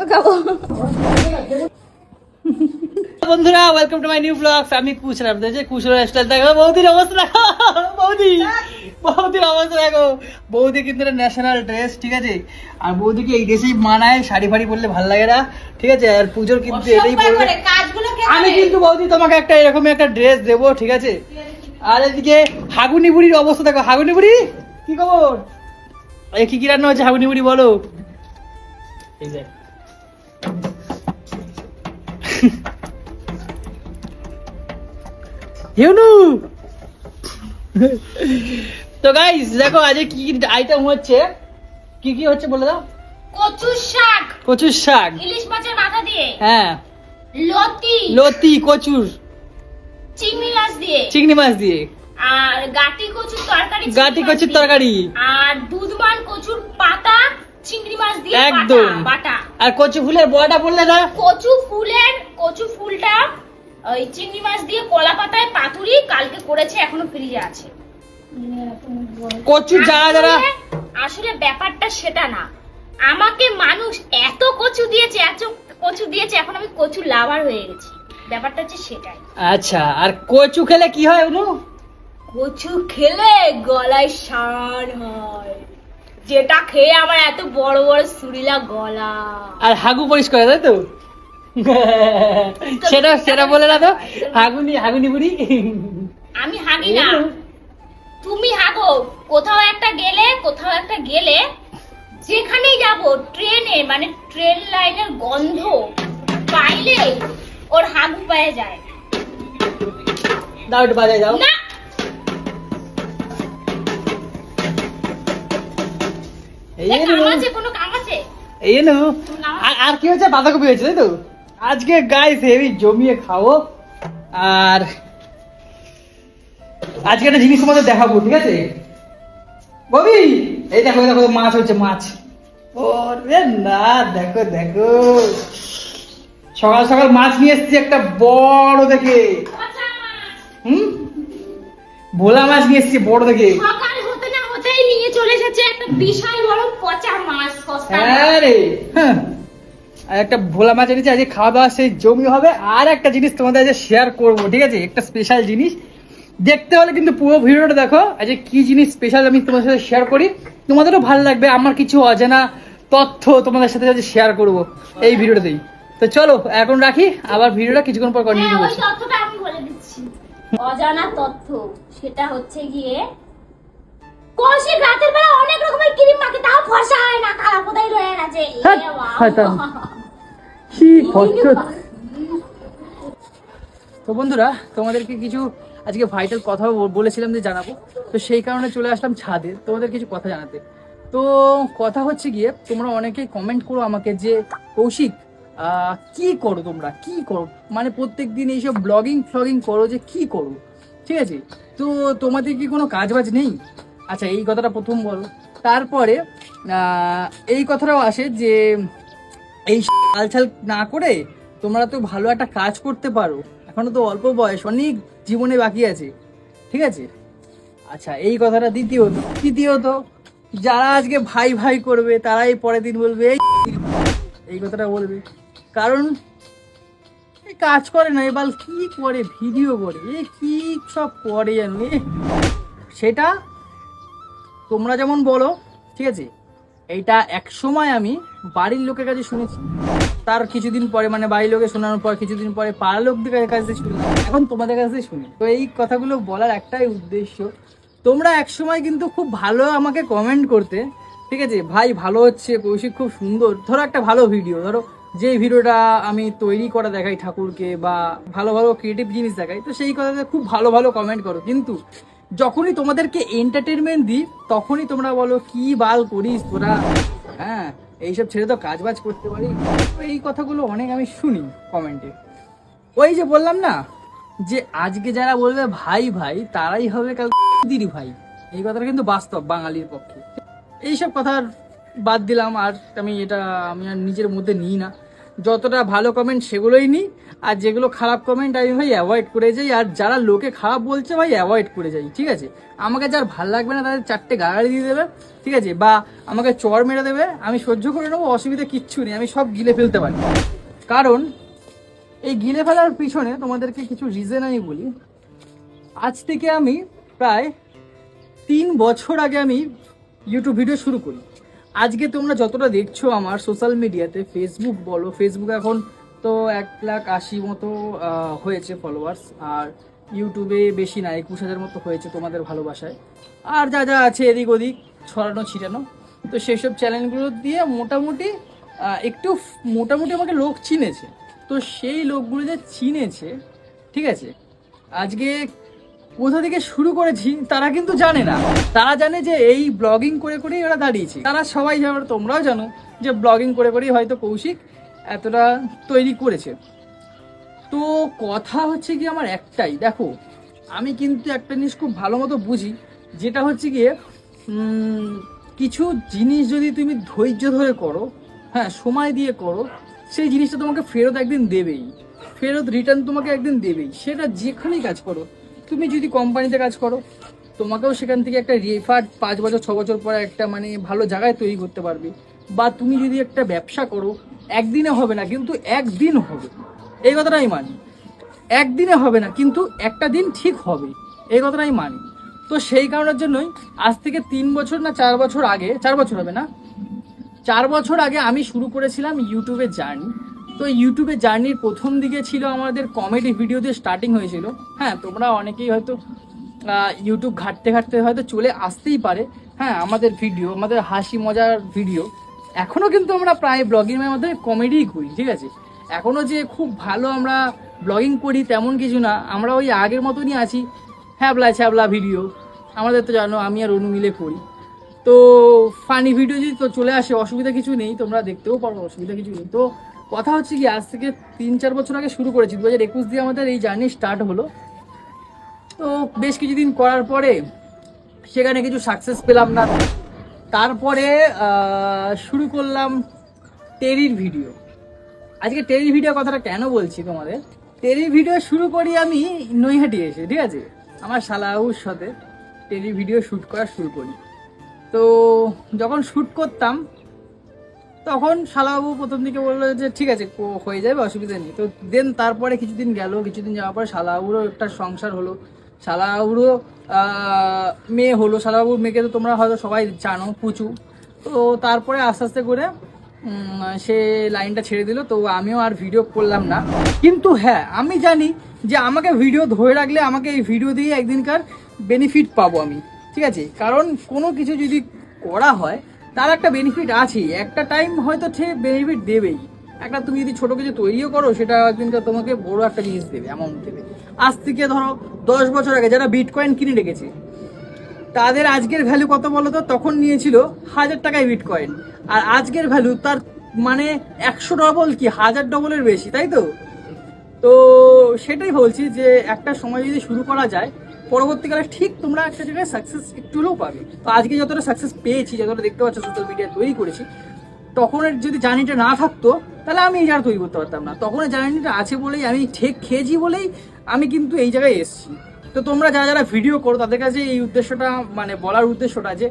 খাবো। বন্ধুরা welcome to my new blogs. আমি কুশল, আপনাদের কুশল স্টাইল দেখো। বৌদির অবস্থা দেখো, বৌদির অবস্থা দেখো। বৌদি কিন্তু ন্যাশনাল ড্রেস, ঠিক আছে। আর বৌদিকে এই ড্রেসেই মানায়, শাড়ি ফাড়ি পরলে ভালো লাগে না, ঠিক আছে। আর পুজোর কিন্তু এটাই পরবে। আমি কিন্তু বৌদি তোমাকে একটা এরকমই একটা ড্রেস দেবো, ঠিক আছে। আর এদিকে হাগুনি বুড়ির অবস্থা দেখো। হাগুনি বুড়ি কি খবর? কি কি রান্না হচ্ছে হাগুনি বুড়ি বলো। এই যে তো গাইস দেখো আজ কি আইটেম হচ্ছে, কি কি হচ্ছে বলে দাও। কচুর শাক, কচুর শাক ইলিশ মাছের মাথা দিয়ে, হ্যাঁ লতি লতি কচুর, চিংড়ি মাছ দিয়ে, আর গাটি কচুর তরকারি, গাটি কচুর তরকারি, আর দুধমান কচুর পাতা চিংড়ি মাছ দিয়ে একদম বাটা। আর কচু ফুলের বড়াটা বললে না, কচু ফুলটা ওই চিংড়ি মাছ দিয়ে কলা পাতায় পাতুরি কালকে করেছে, এখনো ফ্রিজে আছে। কচু যারা আসলে ব্যাপারটা সেটা না, আমাকে মানুষ এত কচু দিয়েছে, এখন আমি কচু লাভার হয়ে গেছি। ব্যাপারটা হচ্ছে সেটাই। আচ্ছা, আর কচু খেলে কি হয় অনু? কচু খেলে গলায় শান হয়, যেটা খেয়ে আমার এত বড় বড় সুরিলা গলা। আর হাগু পরিষ্কার, তাই তো? সেটা বলে না তো, হাগুনি বুড়ি। আমি হাগি না, তুমি হাগো। কোথাও একটা গেলে যেখানেই যাবো, ট্রেনে মানে ট্রেন লাইনের গন্ধ পাইলে ওর হাগু পায়ে যায়। দাও একটু বাজায় যাও না, কোনো কাম আছে? আর কি হচ্ছে? বাঁধাকপি হয়েছে, তাই তো? আজকে গাইস হেভি জমিয়ে খাবো। আর আজকে একটা জিনিস তোমাদের দেখাবো, ঠিক আছে ববি? এই দেখো দেখো, মাছ হচ্ছে, মাছ। ওরে না, দেখো দেখো, সকাল সকাল মাছ নিয়ে এসেছি একটা বড় দেখে। ভোলা মাছ নিয়ে এসেছি বড় দেখে। সকাল হতে না হতেই নিয়ে চলে এসেছে একটা বিশাল বড় পচা মাছ। আরে হ্যাঁ, আর একটা ভোলা মাছ এনেছি। আজকে খাওয়া দাওয়া সেই জমি হবে। আর একটা জিনিস তোমাদের আজকে শেয়ার করবো, ঠিক আছে, একটা স্পেশাল জিনিস। দেখতে হলে কিন্তু পুরো ভিডিওটা দেখো। আজকে কি জিনিস স্পেশাল আমি তোমাদের সাথে শেয়ার করি, তোমাদেরও ভালো লাগবে। আমার কিছু অজানা তথ্য তোমাদের সাথে শেয়ার করবো এই ভিডিওটাতেই। তো চলো এখন রাখি, আবার ভিডিওটা কিছুক্ষণ পর কন্টিনিউ করছি। তথ্যটা আমি বলে দিচ্ছি। অজানা তথ্য সেটা হচ্ছে গিয়ে, কৌশিক রাতের বেলা অনেক রকমের ক্রিম মাখে, তাও ফর্সা হয় না, কালা পোদাই রয়ে গেছে। তো বন্ধুরা তোমাদেরকে কিছু আজকে ভাইটাল কথা বলেছিলাম যে জানাবো, তো সেই কারণে চলে আসলাম ছাদে তোমাদের কিছু কথা জানাতে। তো কথা হচ্ছে গিয়ে, তোমরা অনেকেই কমেন্ট করো আমাকে যে কৌশিক কি করো, তোমরা কি করো, মানে প্রত্যেকদিন এইসব ব্লগিং করো, যে কি করো, ঠিক আছে। তো তোমাদের কি কোনো কাজ বাজ নেই? আচ্ছা, এই কথাটা প্রথম বলো। তারপরে এই কথাটাও আসে যে এই ছাল না করে তোমরা তো ভালো একটা কাজ করতে পারো, এখনো তো অল্প বয়স, অনেক জীবনে বাকি আছে, ঠিক আছে। আচ্ছা, এই কথাটা দ্বিতীয়ত যারা আজকে ভাই ভাই করবে তারাই পরের দিন বলবে এই কথাটা বলবে, কারণ কাজ করে না, এবার কি করে ভিডিও করে, কি সব করে জানো। সেটা তোমরা যেমন বলো, ঠিক আছে, এইটা এক সময় আমি বাড়ির লোকের কাছে শুনেছি, তার কিছুদিন পরে মানে বাড়ির লোকে শোনানোর পর কিছুদিন পরে পাড়ার লোকদের কাছে শুনলাম, এখন তোমাদের কাছে শুনি। তো এই কথাগুলো বলার একটাই উদ্দেশ্য, তোমরা এক সময় কিন্তু খুব ভালো আমাকে কমেন্ট করতে, ঠিক আছে, ভাই ভালো হচ্ছে, কৌশিক খুব সুন্দর। ধরো একটা ভালো ভিডিও, ধরো যে ভিডিওটা আমি তৈরি করা দেখাই ঠাকুরকে, বা ভালো ভালো ক্রিয়েটিভ জিনিস দেখাই, তো সেই কথাতে খুব ভালো ভালো কমেন্ট করো, কিন্তু যখনই তোমাদেরকে এন্টারটেনমেন্ট দিই তখনই তোমরা বলো কি বাল করিস তোরা, হ্যাঁ এইসব ছেড়ে তো কাজ বাজ করতে পারি। এই কথাগুলো অনেক আমি শুনি কমেন্টে। ওই যে বললাম না, যে আজকে যারা বলবে ভাই ভাই তারাই হবে কাল দিদি ভাই, এই কথাটা কিন্তু বাস্তব বাঙালির পক্ষে। এইসব কথা বাদ দিলাম, আর আমি আর নিজের মধ্যে নিই না। যতটা ভালো কমেন্ট সেগুলোই নিই, আর যেগুলো খারাপ কমেন্ট আমি ভাই অ্যাভয়েড করে যাই। আর যারা লোকে খারাপ বলছে ভাই অ্যাভয়েড করে যাই, ঠিক আছে? আমাকে যার ভাল লাগবে না তাদের 4টে গালাগালি দিয়ে দেবে, ঠিক আছে, বা আমাকে চড় মেরে দেবে, আমি সহ্য করে নেবো, অসুবিধা কিচ্ছু নেই, আমি সব গিলে ফেলতে পারি। কারণ এই গিলে ফেলার পিছনে তোমাদেরকে কিছু রিজন আমি বলি। আজ থেকে আমি প্রায় 3 বছর আগে আমি ইউটিউব ভিডিও শুরু করি। আজকে তোমরা যতটা দেখছো আমার সোশ্যাল মিডিয়াতে, ফেসবুক বলো, ফেসবুক এখন তো 1,80,000 মতো হয়েছে ফলোয়ার্স, আর ইউটিউবে বেশি না, 21,000 মতো হয়েছে তোমাদের ভালোবাসায়। আর যা যা আছে এদিক ওদিক ছড়ানো ছিটানো, তো সেসব চ্যানেলগুলো দিয়ে মোটামুটি একটু মোটামুটি আমাকে লোক চিনেছে। তো সেই লোকগুলো যে চিনেছে, ঠিক আছে, আজকে কোথা থেকে শুরু করেছি তারা কিন্তু জানে না। তারা জানে যে এই ব্লগিং করে করেই ওরা দাঁড়িয়েছে। তারা সবাই জানো, তোমরাও জানো যে ব্লগিং করে করেই হয়তো কৌশিক এতটা তৈরি করেছে। তো কথা হচ্ছে কি আমার একটাই, দেখো আমি কিন্তু একটা জিনিস খুব ভালো মতো বুঝি, যেটা হচ্ছে গিয়ে কিছু জিনিস যদি তুমি ধৈর্য ধরে করো, হ্যাঁ সময় দিয়ে করো, সেই জিনিসটা তোমাকে ফেরত একদিন দেবেই, ফেরত রিটার্ন তোমাকে একদিন দেবেই। সেটা যেখানেই কাজ করো, তুমি যদি কোম্পানিতে কাজ করো তোমাকেও সেখান থেকে একটা রেফার 5 বছর 6 বছর পরে একটা মানে ভালো জায়গায় তৈরি করতে পারবে। বা তুমি যদি একটা ব্যবসা করো, একদিনে হবে না কিন্তু একদিন হবে, এই কথাটা আমি মানি। একদিনে হবে না কিন্তু একটা দিন ঠিক হবে, এই কথাটা আমি মানি। তো সেই কারণের জন্যই আজ থেকে 3 বছর না 4 বছর আগে, 4 বছর হবে না, 4 বছর আগে আমি শুরু করেছিলাম ইউটিউবের জার্নি। তো ইউটিউবের জার্নির প্রথম দিকে ছিল আমাদের কমেডি ভিডিও দিয়ে স্টার্টিং হয়েছিল। হ্যাঁ তোমরা অনেকেই হয়তো ইউটিউব ঘাঁটতে ঘাঁটতে হয়তো চলে আসতেই পারে, হ্যাঁ আমাদের ভিডিও, আমাদের হাসি মজার ভিডিও। এখনও কিন্তু আমরা প্রায় ব্লগিংয়ের মধ্যে কমেডিই করি, ঠিক আছে? এখনও যে খুব ভালো আমরা ব্লগিং করি তেমন কিছু না, আমরা ওই আগের মতনই আছি, হ্যাবলা ছ্যাবলা ভিডিও আমাদের তো জানো, আমি আর অনু মিলে করি। তো ফানি ভিডিও যদি তো চলে আসে অসুবিধা কিছু নেই, তোমরা দেখতেও পারো, অসুবিধা কিছু নেই। তো কথা হচ্ছে কি আজ থেকে 3-4 বছর আগে শুরু করেছি, 2021 দিয়ে আমাদের এই জার্নি স্টার্ট হলো। তো বেশ কিছুদিন করার পরে সেখানে কিছু সাকসেস পেলাম না, তারপরে শুরু করলাম টেরির ভিডিও। আজকে টেরির ভিডিও কথাটা কেন বলছি তোমাদের, টেরির ভিডিও শুরু করি আমি নৈহাটি এসে, ঠিক আছে, আমার শালাবুর সাথে টেরির ভিডিও শ্যুট করা শুরু করি। তো যখন শ্যুট করতাম তখন শালাবাবু প্রথম দিকে বললো যে ঠিক আছে হয়ে যাবে, অসুবিধা নেই। তো দেন তারপরে কিছুদিন গেল, কিছুদিন যাওয়ার পরে শালাবাবুরও একটা সংসার হলো, শালাবাবুরও মেয়ে হলো। শালাবাবুর মেয়েকে তো তোমরা হয়তো সবাই জানো, পুচু। তো তারপরে আস্তে আস্তে করে সে লাইনটা ছেড়ে দিল, তো আমিও আর ভিডিও করলাম না। কিন্তু হ্যাঁ আমি জানি যে আমাকে ভিডিও ধরে রাখলে আমাকে এই ভিডিও দিয়ে একদিনকার বেনিফিট পাবো আমি, ঠিক আছে? কারণ কোনো কিছু যদি করা হয় তার একটা বেনিফিট আছে, একটা টাইম হয়তো সে বেনিফিট দেবেই। একটা তুমি যদি ছোট কিছু তৈরিও করো সেটা একদিনকার তোমাকে বড় একটা জিনিস দেবে, অ্যামাউন্ট দেবে। আজ থেকে ধরো 10 বছর আগে যারা বিটকয়েন কিনে রেখেছে তাদের আজকের ভ্যালু কত বলো তো? তখন নিয়েছিল 1000 টাকায় বিটকয়েন, আর আজকের ভ্যালু তার মানে 100 ডবল কি 1000 ডবলের বেশি, তাই তো? তো সেটাই বলছি যে একটা সময় যদি শুরু করা যায় পরবর্তীকালে ঠিক তোমরা একটা জায়গায় সাকসেস একটু হলেও পাবে। তো আজকে যতটা সাকসেস পেয়েছি, যতটা দেখতে পাচ্ছ সোশ্যাল মিডিয়া তৈরি করেছি, তখন যদি জার্নিটা না থাকতো তাহলে আমি এই জায়গা তৈরি করতে পারতাম না। তখন জার্নিটা আছে বলেই, আমি ঠিক খেয়েছি বলেই আমি কিন্তু এই জায়গায় এসেছি। তো তোমরা যারা যারা ভিডিও করো তাদের কাছে এই উদ্দেশ্যটা মানে বলার উদ্দেশ্যটা যে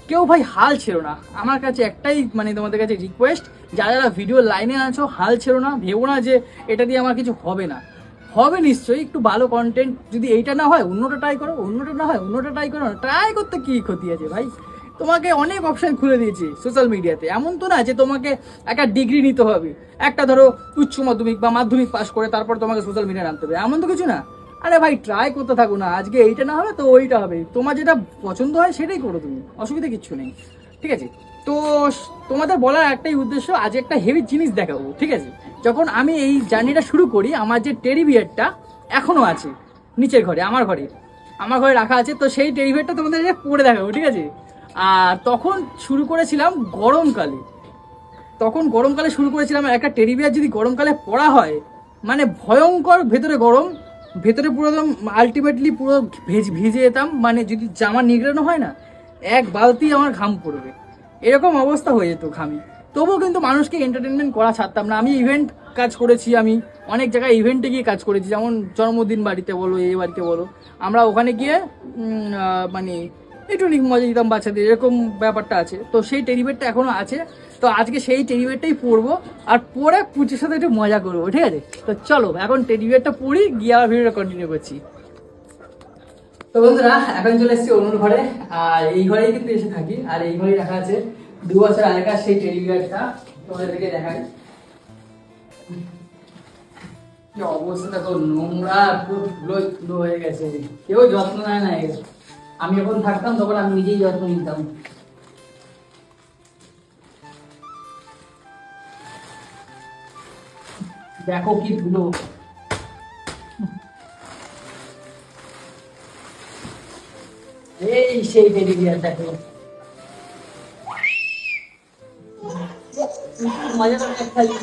কেউ ভাই হাল ছেড়ো না। আমার কাছে একটাই মানে তোমাদের কাছে রিকোয়েস্ট, যারা যারা ভিডিও লাইনে আছো হাল ছেড়ো না, ভেবো না যে এটা দিয়ে আমার কিছু হবে না, হবে নিশ্চয়ই। একটু ভালো কন্টেন্ট যদি এইটা না হয় অন্যটা ট্রাই করো, অন্যটা না হয় অন্যটা ট্রাই করো। ট্রাই করতে কি ক্ষতি আছে ভাই? তোমাকে অনেক অপশন খুলে দিয়েছি সোশ্যাল মিডিয়াতে। এমন তো না যে তোমাকে একটা ডিগ্রি নিতে হবে, একটা ধরো উচ্চ মাধ্যমিক বা মাধ্যমিক পাস করে তারপর তোমাকে সোশ্যাল মিডিয়া আনতে হবে, এমন তো কিছু না। আরে ভাই ট্রাই করতে থাকো না, আজকে এইটা না হবে তো ওইটা হবে, তোমার যেটা পছন্দ হয় সেটাই করো তুমি, অসুবিধা কিচ্ছু নেই, ঠিক আছে? তো তোমাদের বলার একটাই উদ্দেশ্য, আজ একটা হেভি জিনিস দেখাবো, ঠিক আছে? যখন আমি এই জার্নিটা শুরু করি, আমার যে টেডি বিয়ারটা এখনো আছে নিচের ঘরে, আমার ঘরে রাখা আছে। তো সেই টেডি বিয়ারটা তোমাদের পরে দেখাবো, ঠিক আছে? আর তখন শুরু করেছিলাম গরমকালে, শুরু করেছিলাম। একটা টেডি বিয়ার যদি গরমকালে পরা হয় মানে ভয়ঙ্কর, ভেতরে গরম, ভেতরে পুরো একদম আলটিমেটলি পুরো ভিজে যেতাম। মানে যদি জামা নিগড়ানো হয় না, এক বালতি আমার ঘাম পড়বে, এরকম অবস্থা হয়ে যেত ঘামি। তবুও কিন্তু মানুষকে এন্টারটেনমেন্ট করা ছাড়তাম না। আমি ইভেন্ট কাজ করেছি, আমি অনেক জায়গায় ইভেন্টে গিয়ে কাজ করেছি, যেমন জন্মদিন বাড়িতে বলো, এই বাড়িতে বলো, আমরা ওখানে গিয়ে মানে একটু মজা দিতাম বাচ্চাদের, এরকম ব্যাপারটা আছে। তো সেই টেডিবেয়ারটা এখনো আছে, তো আজকে সেই টেডিবেয়ারটাই পরবো, আর পরে পুচির সাথে একটু মজা করবো, ঠিক আছে? তো চলো এখন টেডিবেয়ারটা পরি, গিয়ে আবার ভিডিওটা কন্টিনিউ করছি। তো বন্ধুরা এখন চলে এসেছি অনুর ঘরে, আর এই ঘরেই কিন্তু এসে থাকি, আর এই ঘরেই রাখা আছে 2 বছর আগেকার সেই টেডিবিয়ারটা, তোমাদেরকে দেখাই। কি অবস্থা দেখো, নোংরা পুরো ধুলো ধুলো হয়ে গেছে, কেউ যত্ন নেয় না এর। আমি যখন থাকতাম তখন আমি নিজেই যত্ন নিতাম। দেখো কি ধুলো, এই সেই টেডিবিয়ার দেখো, মজা করে খালি।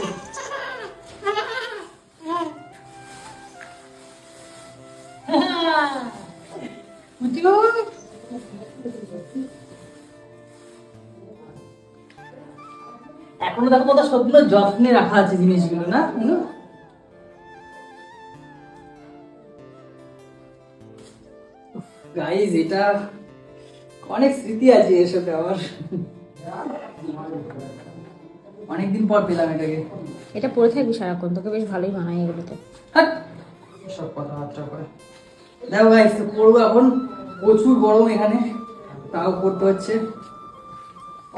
এখনো দেখো কত স্বপ্ন যত্নে রাখা আছে জিনিসগুলো, না? গাইজ এটা অনেক স্মৃতি আছে এর সাথে আমার, অনেকদিন পর পেলাম এটাকে। এটা পরে থাকবি সারাক্ষণ, তোকে বেশ ভালোই মানায় এগুলোতে। সব কথাবার্তা করে দেখো গাইজ, তো পড়বো এখন, প্রচুর গরম এখানে, তাও পড়তে হচ্ছে,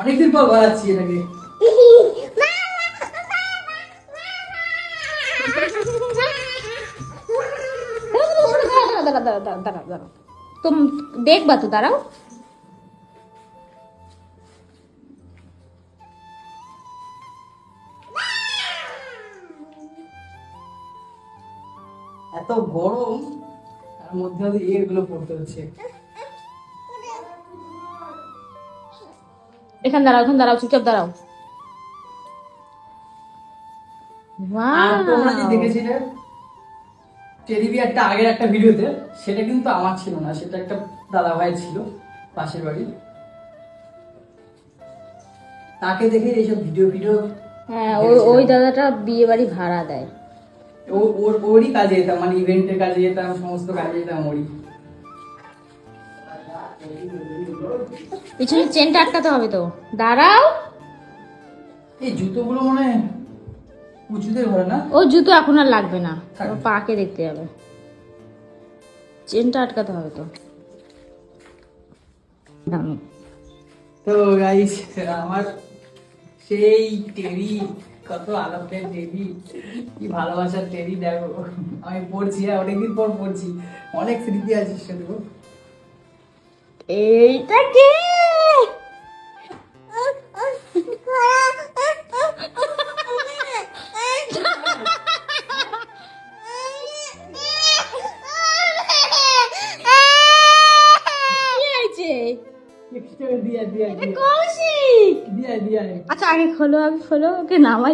অনেকদিন পর গলাচ্ছি এটাকে। তো দেখবা তো, দাঁড়াও। এত গরম, তার মধ্যে এগুলো পড়তে হচ্ছে। এখানে দাঁড়াও, এখানে দাঁড়াও, চুপচাপ দাঁড়াও। আর তোমরা যে দেখেছিলে টেডিবিয়ারটা আগের একটা ভিডিওতে, সেটা কিন্তু আমার ছিল না, সেটা একটা দাদা ভাই ছিল পাশের বাড়ি, তাকে দেখে এইসব ভিডিও। হ্যাঁ, ওই দাদাটা বিয়ে বাড়ি ভাড়া দেয়। ওরই কাজে যেতাম, মানে ইভেন্টের কাজে যেতাম, সমস্ত কাজে যেতাম ওরই। পিছনে চেনটা আটকাতে হবে তো, দাঁড়াও। এই জুতোগুলো মনে হয় পুচুদের ঘরে, না? ও জুতো এখন আর লাগবে না, ওর পাকে দেখতে যাবে, চেনটা আটকাতে হবে তো। তো গাইস, আমার সেই টেরি, কত আলোকের টেরি, কি ভালোবাসার টেরি, দেখো আমি পড়ছি, অনেকদিন পর পড়ছি, অনেক স্মৃতি আছে সেটা। এইটা কি? আচ্ছা আগে খোলো, আমি খোলো, ওকে নামাই।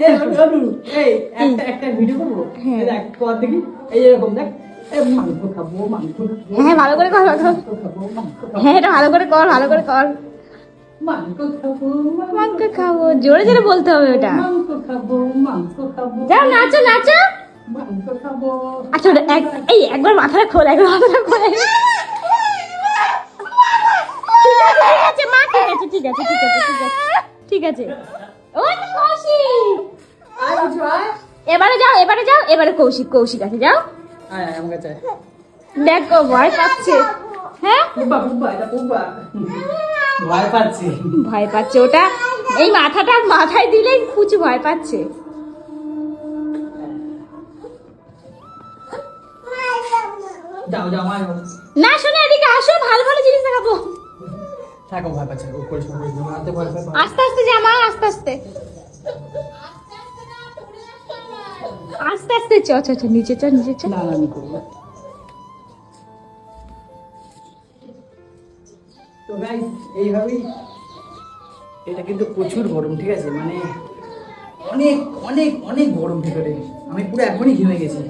একটা ভিডিও করবো, দেখ কর দেখি, এই এরকম দেখ, মাংস খাবো, মাংস খাবো। হ্যাঁ ভালো করে কর, হ্যাঁ এটা ভালো করে কর, ভালো করে কর। মাংস খাবো, মাংস খাবো, জোরে জোরে বলতে হবে ওটা। মাংস খাবো, মাংস খাবো, যাও নাচো নাচো। মাংস খাবো। আচ্ছা ওটা এই একবার মাথাটা খোল, একবার মাথাটা খোল। ঠিক আছে মা, ঠিক আছে ঠিক আছে ঠিক আছে ঠিক আছে ঠিক আছে। ওই তো কৌশিক, এবারে যাও, এবারে যাও, এবারে কৌশিক, কৌশিক আছে, যাও। আমার কাছে দেখো ভয় পাচ্ছে। হ্যাঁ ভয় পাচ্ছি, ভয় পাচ্ছে, ওটা এই মাথাটা মাথায় দিলেই পুচু ভয় পাচ্ছে। যাও যাও মা, না শোনো এদিকে আসো, ভালো ভালো জিনিস দেখাবো। থাকো, ভয় পাচ্ছে, আস্তে আস্তে যা মা, আস্তে আস্তে আস্তে আস্তে চ চ চ, নিচে চ নিচে চ। না আমি করবো। তো গাইস এইভাবেই, এটা কিন্তু প্রচুর গরম, ঠিক আছে, মানে অনেক অনেক অনেক গরম ভিতরে, আমি পুরো এখনই ঘেমে গেছি।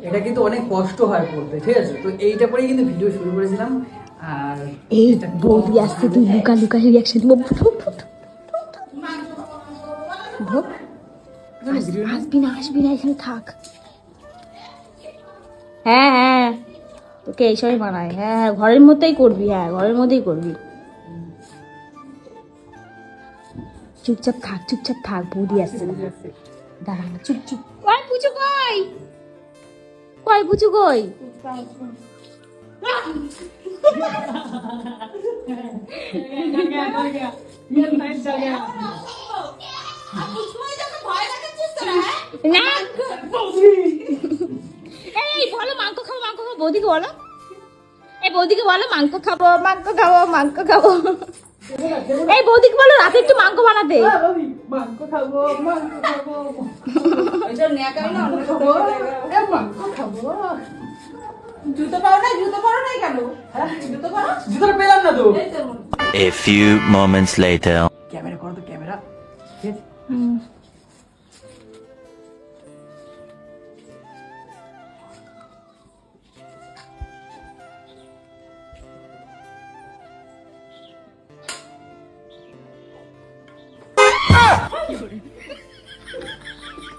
এটা কিন্তু অনেক কষ্ট হয় পড়তে, ঠিক আছে। তো এইটা পরেই কিন্তু ভিডিও শুরু করেছিলাম। আর এই বৌদি আসছে, তুই লুকা লুকা রিয়াকশন দিব। ভোগ আসবি না এখানে থাক। হ্যাঁ হ্যাঁ তোকে এইসবই বানায়। হ্যাঁ হ্যাঁ ঘরের মধ্যেই করবি, হ্যাঁ ঘরের মধ্যেই করবি। চুপচাপ থাক বৌদি আসছে না। দাঁড়া চুপ কই পুচু কই পুচু কই? না এই বলো মাংস খাবো বৌদিকে বলো, এই বৌদিকে বলো মাংস খাবো। এই বৌদিকে বলো রাতে একটু মাংস বানাতে। মাংস খাবো জুতো পাও না কেন? জুতোটা পেলাম না তো। A few moments later. Camera করো তো, ক্যামেরা। ঠিক আছে?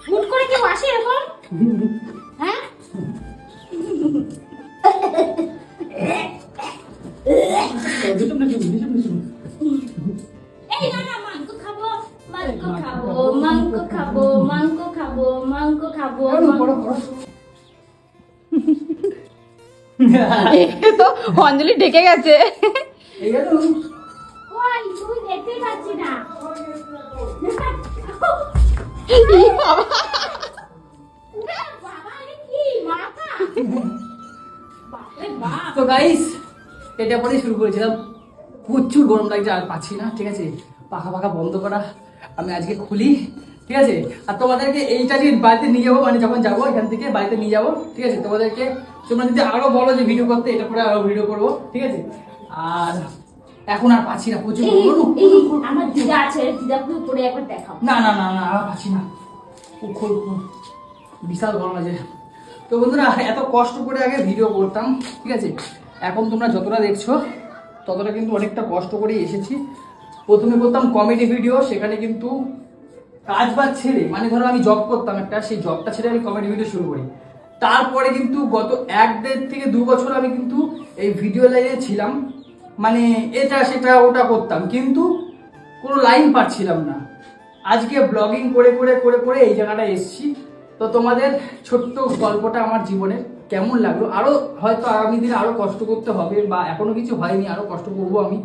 হুট করে কেউ আসে এখন? হ্যাঁ এই না মাংস খাবো। তো অঞ্জলি ঢেকে গেছে। এই গেল। ওই তুই দেখতেই পাচ্ছি না। তো গাইস এটা পরেই শুরু করেছিলাম, প্রচুর গরম লাগছে আর পাচ্ছি না। ঠিক আছে, পাখা বন্ধ করা আমি আজকে খুলি। ঠিক আছে, আর তোমাদেরকে এইটা যে বাড়িতে নিয়ে যাবো, মানে যখন যাবো এখান থেকে বাড়িতে নিয়ে যাবো। ঠিক আছে, তোমাদেরকে তোমরা যদি আরো বলো যে ভিডিও করতে, এটা পরে আরো ভিডিও করবো। ঠিক আছে, আর এখন আর পাচ্ছি না, প্রচুর গরম। আমার দিদা আছে, দিদাকে উপরে একবার দেখাও। না আর পাচ্ছি না, খুব বিশাল গরম আছে। তো বন্ধুরা এত কষ্ট করে আগে ভিডিও করতাম, ঠিক আছে, এখন তোমরা যতটা দেখছো ততটা কিন্তু অনেকটা কষ্ট করেই এসেছি। প্রথমে করতাম কমেডি ভিডিও, সেখানে কিন্তু কাজ বাজ ছেড়ে, মানে ধরো আমি জব করতাম একটা, সেই জবটা ছেড়ে আমি কমেডি ভিডিও শুরু করি। তারপরে কিন্তু গত 1-1.5 থেকে 2 বছর আমি কিন্তু এই ভিডিও লাইনে ছিলাম, মানে এটা সেটা ওটা করতাম, কিন্তু কোনো লাইন পাচ্ছিলাম না। আজকে ব্লগিং করে এই জায়গাটায় এসেছি। তো তোমাদের ছোট্ট গল্পটা আমার জীবনের কেমন লাগলো, আরো হয়তো আগামী দিনে আরো কষ্ট করতে হবে, বা এখনো কিছু হয়নি, আরো কষ্ট করবো আমি।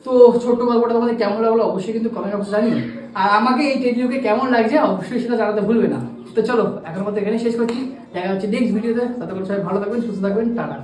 তো ছোট্ট গল্পটা তোমাদের কেমন লাগলো অবশ্যই কিন্তু কমেন্ট বক্সে জানিও, আর আমাকে এই টেডিওকে কেমন লাগছে অবশ্যই সেটা জানাতে ভুলবে না। তো চলো এখন মতো এখানে শেষ করছি, দেখা হচ্ছে নেক্সট ভিডিওতে। ততক্ষণ সবাই ভালো থাকবেন, সুস্থ থাকবেন, টাটা।